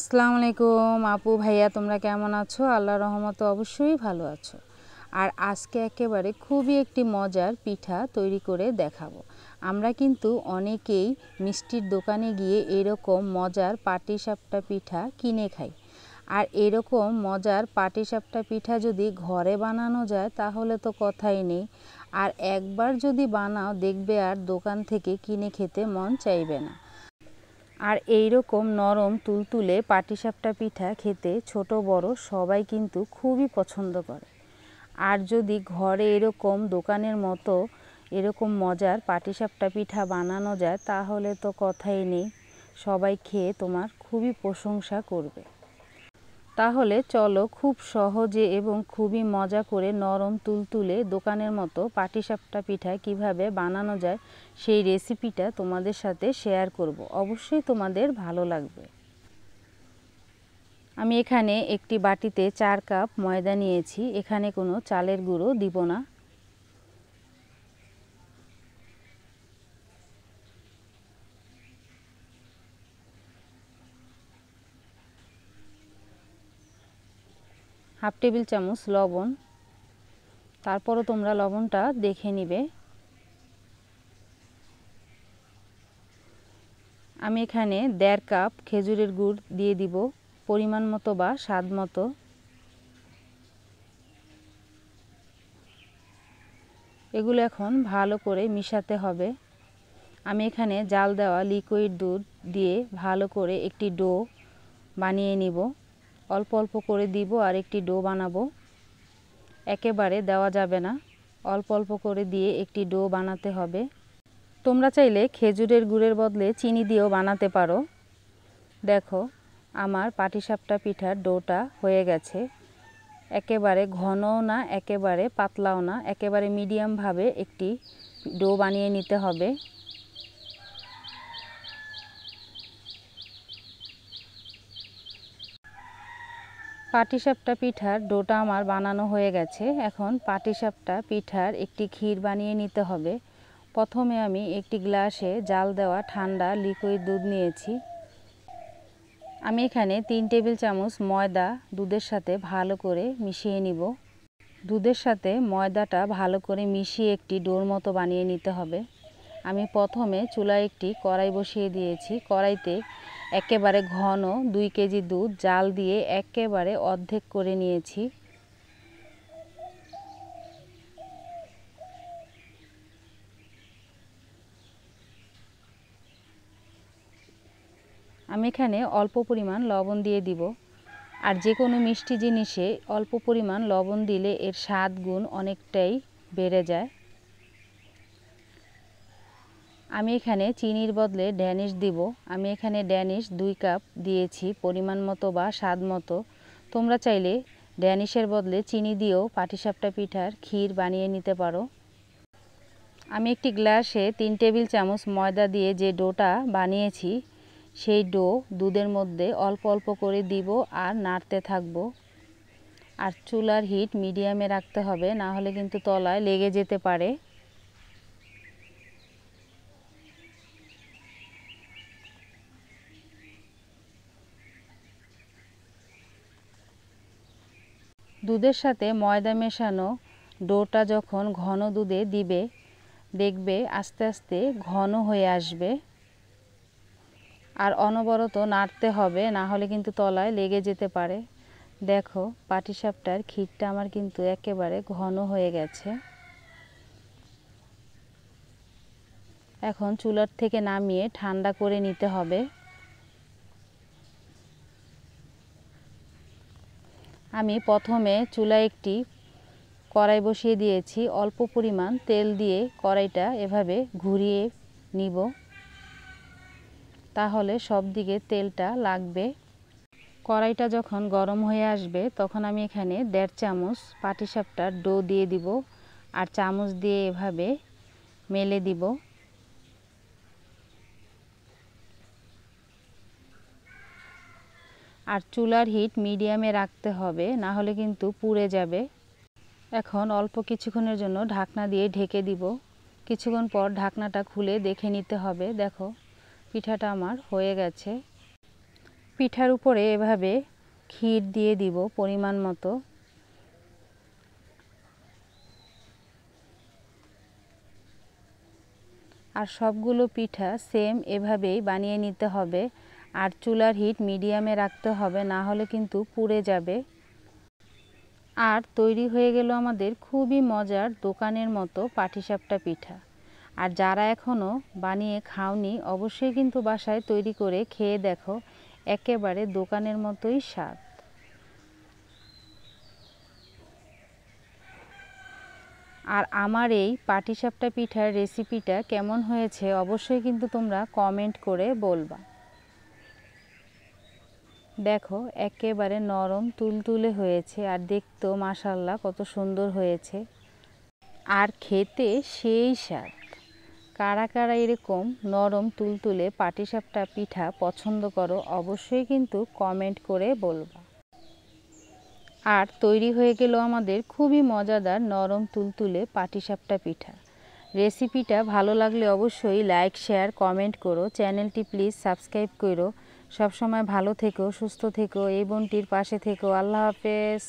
আসসালামু আলাইকুম আপু ভাইয়া, তোমরা কেমন আছো? আল্লাহর রহমতে অবশ্যই ভালো আছো। আর আজকে একেবারে খুবই একটি মজার পিঠা তৈরি করে দেখাবো। আমরা কিন্তু অনেকেই মিষ্টির দোকানে গিয়ে এরকম মজার পাটিসাপটা পিঠা কিনে খাই। আর এরকম মজার পাটিসাপটা পিঠা যদি ঘরে বানানো যায় তাহলে তো কথাই নেই। আর একবার যদি বানাও দেখবে আর দোকান থেকে কিনে খেতে মন চাইবে না। আর এই রকম নরম তুলতুলে পাটিসাপটা পিঠা খেতে ছোট বড় সবাই কিন্তু খুবই পছন্দ করে। আর যদি ঘরে এরকম দোকানের মতো এরকম মজার পাটিসাপটা পিঠা বানানো যায় তাহলে তো কথাই নেই, সবাই খেয়ে তোমার খুবই প্রশংসা করবে। তাহলে চলো খুব সহজে এবং খুবই মজা করে নরম তুলতুলে দোকানের মতো পাটিসাপটা পিঠা কিভাবে বানানো যায় সেই রেসিপিটা তোমাদের সাথে শেয়ার করব। অবশ্যই তোমাদের ভালো লাগবে। আমি এখানে একটি বাটিতে 4 কাপ ময়দা নিয়েছি। এখানে কোনো চালের গুঁড়ো দিব না। হাফ টেবিল চামচ লবণ, তারপরও তোমরা লবণটা দেখে নিবে। আমি এখানে 1.5 কাপ খেজুরের গুড় দিয়ে দিব, পরিমাণ মতো বা স্বাদ মতো। এগুলো এখন ভালো করে মিশাতে হবে। আমি এখানে জাল দেওয়া লিকুইড দুধ দিয়ে ভালো করে একটি ডো বানিয়ে নিব। অল্প অল্প করে দিব আর একটি ডো বানাবো। একেবারে দেওয়া যাবে না, অল্প অল্প করে দিয়ে একটি ডো বানাতে হবে। তোমরা চাইলে খেজুরের গুড়ের বদলে চিনি দিয়েও বানাতে পারো। দেখো আমার পাটিসাপটা পিঠার ডোটা হয়ে গেছে। একেবারে ঘনও না একেবারে পাতলাও না, একেবারে মিডিয়ামভাবে একটি ডো বানিয়ে নিতে হবে। পাটিসাপটা পিঠার ডোটা আমার বানানো হয়ে গেছে। এখন পাটিসাপটা পিঠার একটি ক্ষীর বানিয়ে নিতে হবে। প্রথমে আমি একটি গ্লাসে জাল দেওয়া ঠান্ডা লিকুইড দুধ নিয়েছি। আমি এখানে 3 টেবিল চামচ ময়দা দুধের সাথে ভালো করে মিশিয়ে নিব। দুধের সাথে ময়দাটা ভালো করে মিশিয়ে একটি ডোর মতো বানিয়ে নিতে হবে। আমি প্রথমে চুলায় একটি কড়াই বসিয়ে দিয়েছি। কড়াইতে একেবারে ঘন 2 কেজি দুধ জাল দিয়ে একেবারে অর্ধেক করে নিয়েছি। আমি এখানে অল্প পরিমাণ লবণ দিয়ে দিব। আর যে কোনো মিষ্টি জিনিসে অল্প পরিমাণ লবণ দিলে এর স্বাদ গুণ অনেকটাই বেড়ে যায়। আমি এখানে চিনির বদলে ড্যানিশ দিব। আমি এখানে ড্যানিশ 2 কাপ দিয়েছি, পরিমাণ মতো বা স্বাদ মতো। তোমরা চাইলে ড্যানিশের বদলে চিনি দিয়েও পাটিসাপটা পিঠার ক্ষীর বানিয়ে নিতে পারো। আমি একটি গ্লাসে 3 টেবিল চামচ ময়দা দিয়ে যে ডোটা বানিয়েছি সেই ডো দুধের মধ্যে অল্প অল্প করে দিব আর নাড়তে থাকবো। আর চুলার হিট মিডিয়ামে রাখতে হবে, না হলে কিন্তু তলায় লেগে যেতে পারে। দুধের সাথে ময়দা মেশানো ডোটা যখন ঘন দুধে দিবে দেখবে আস্তে আস্তে ঘন হয়ে আসবে। আর অনবরত নাড়তে হবে, না হলে কিন্তু তলায় লেগে যেতে পারে। দেখো পাটিসাপটার ক্ষীরটা আমার কিন্তু একেবারে ঘন হয়ে গেছে। এখন চুলার থেকে নামিয়ে ঠান্ডা করে নিতে হবে। আমি প্রথমে চুলায় একটি কড়াই বসিয়ে দিয়েছি। অল্প পরিমাণ তেল দিয়ে কড়াইটা এভাবে ঘুরিয়ে নিব, তাহলে সব দিকে তেলটা লাগবে। কড়াইটা যখন গরম হয়ে আসবে তখন আমি এখানে 1.5 চামচ পাটিসাপটার ডো দিয়ে দিব আর চামচ দিয়ে এভাবে মেলে দিব। আর চুলার হিট মিডিয়ামে রাখতে হবে, না হলে কিন্তু পুড়ে যাবে। এখন অল্প কিছুক্ষণের জন্য ঢাকনা দিয়ে ঢেকে দিব। কিছুক্ষণ পর ঢাকনাটা খুলে দেখে নিতে হবে। দেখো পিঠাটা আমার হয়ে গেছে। পিঠার উপরে এভাবে ক্ষীর দিয়ে দিব পরিমাণ মতো। আর সবগুলো পিঠা সেম এভাবেই বানিয়ে নিতে হবে। আর চুলার হিট মিডিয়ামে রাখতে হবে, না হলে কিন্তু পুড়ে যাবে। আর তৈরি হয়ে গেল আমাদের খুবই মজার দোকানের মতো পাটিসাপটা পিঠা। আর যারা এখনও বানিয়ে খাওনি অবশ্যই কিন্তু বাসায় তৈরি করে খেয়ে দেখো, একেবারে দোকানের মতোই স্বাদ। আর আমার এই পাটিসাপটা পিঠার রেসিপিটা কেমন হয়েছে অবশ্যই কিন্তু তোমরা কমেন্ট করে বলবা। দেখো একেবারে নরম তুলতুলে হয়েছে, আর দেখতেও মাশাআল্লাহ কত সুন্দর হয়েছে, আর খেতে সেই স্বাদ। কারা কারা এরকম নরম তুলতুলে পাটিসাপটা পিঠা পছন্দ করো অবশ্যই কিন্তু কমেন্ট করে বলবা। আর তৈরি হয়ে গেল আমাদের খুবই মজাদার নরম তুলতুলে পাটিসাপটা পিঠা। রেসিপিটা ভালো লাগলে অবশ্যই লাইক শেয়ার কমেন্ট করো। চ্যানেলটি প্লিজ সাবস্ক্রাইব করো। সবসময় ভালো থেকো, সুস্থ থেকো, এই বোনটির পাশে থেকো। আল্লাহ হাফেজ।